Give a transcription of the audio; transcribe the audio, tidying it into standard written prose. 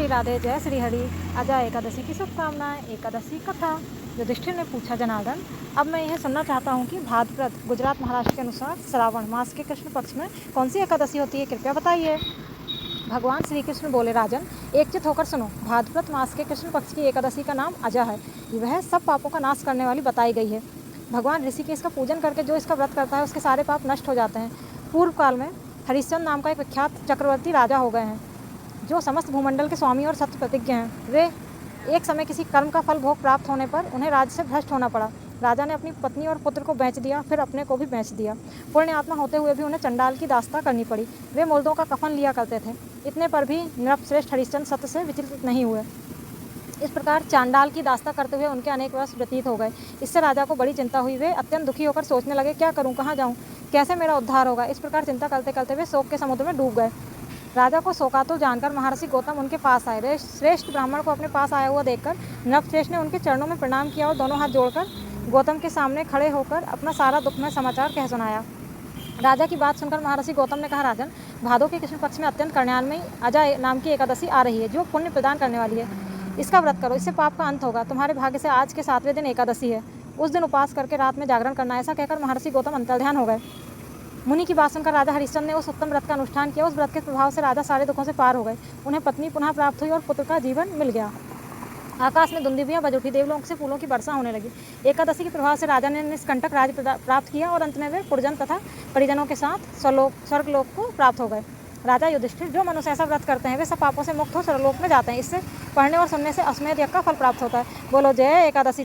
श्री राधे, जय श्री हरि। अजा एकादशी की शुभकामनाएं। एकादशी कथा। युधिष्ठिर ने पूछा, जनार्दन, अब मैं यह सुनना चाहता हूँ कि भाद्रपद गुजरात महाराष्ट्र के अनुसार श्रावण मास के कृष्ण पक्ष में कौन सी एकादशी होती है, कृपया बताइए। भगवान श्री कृष्ण बोले, राजन, एकचित होकर सुनो। भाद्रपद मास के कृष्ण पक्ष की एकादशी का नाम अजा है। वह सब पापों का नाश करने वाली बताई गई है। भगवान ऋषि के इसका पूजन करके जो इसका व्रत करता है उसके सारे पाप नष्ट हो जाते हैं। पूर्व काल में हरिश्चंद्र नाम का एक विख्यात चक्रवर्ती राजा हो गए हैं, जो समस्त भूमंडल के स्वामी और सत्य प्रतिज्ञ हैं। वे एक समय किसी कर्म का फल भोग प्राप्त होने पर उन्हें राज्य से भ्रष्ट होना पड़ा। राजा ने अपनी पत्नी और पुत्र को बेच दिया, फिर अपने को भी बेच दिया। पुण्य आत्मा होते हुए भी उन्हें चंडाल की दास्ता करनी पड़ी। वे मुर्दों का कफन लिया करते थे। इतने पर भी नृपश्रेष्ठ हरिश्चंद्र सत्य से विचलित नहीं हुए। इस प्रकार चांडाल की दास्ता करते हुए उनके अनेक वर्ष व्यतीत हो गए। इससे राजा को बड़ी चिंता हुई। वे अत्यंत दुखी होकर सोचने लगे, क्या करूं, कहाँ जाऊं, कैसे मेरा उद्धार होगा। इस प्रकार चिंता करते करते वे शोक के समुद्र में डूब गए। राजा को शोकातुर जानकर महर्षि गौतम उनके पास आए। श्रेष्ठ ब्राह्मण को अपने पास आया हुआ देखकर नृपश्रेष्ठ ने उनके चरणों में प्रणाम किया और दोनों हाथ जोड़कर गौतम के सामने खड़े होकर अपना सारा दुखमय समाचार कह सुनाया। राजा की बात सुनकर महर्षि गौतम ने कहा, राजन, भादो के कृष्ण पक्ष में अत्यंत कल्याणमयी अजा नाम की एकादशी आ रही है, जो पुण्य प्रदान करने वाली है। इसका व्रत करो, इससे पाप का अंत होगा। तुम्हारे भाग्य से आज के 7वें दिन एकादशी है। उस दिन उपवास करके रात में जागरण करना। ऐसा कहकर महर्षि गौतम अंतर्ध्यान हो गए। मुनि की बात सुनकर राजा हरिश्चंद्र ने उस उत्तम व्रत का अनुष्ठान किया। उस व्रत के प्रभाव से राजा सारे दुखों से पार हो गए। उन्हें पत्नी पुनः प्राप्त हुई और पुत्र का जीवन मिल गया। आकाश में दुंदुभियां बज उठी, देवलोक से फूलों की वर्षा होने लगी। एकादशी के प्रभाव से राजा ने निष्कंटक राज्य प्राप्त किया और अंत में वे पुरजन तथा परिजनों के साथ स्वर्गलोक को प्राप्त हो गए। राजा युधिष्ठिर, जो मनुष्य ऐसा व्रत करते हैं वे सब पापों से मुक्त हो स्वर्गलोक में जाते हैं। इससे पढ़ने और सुनने से अश्वमेध यज्ञ का फल प्राप्त होता है। बोलो जय एकादशी।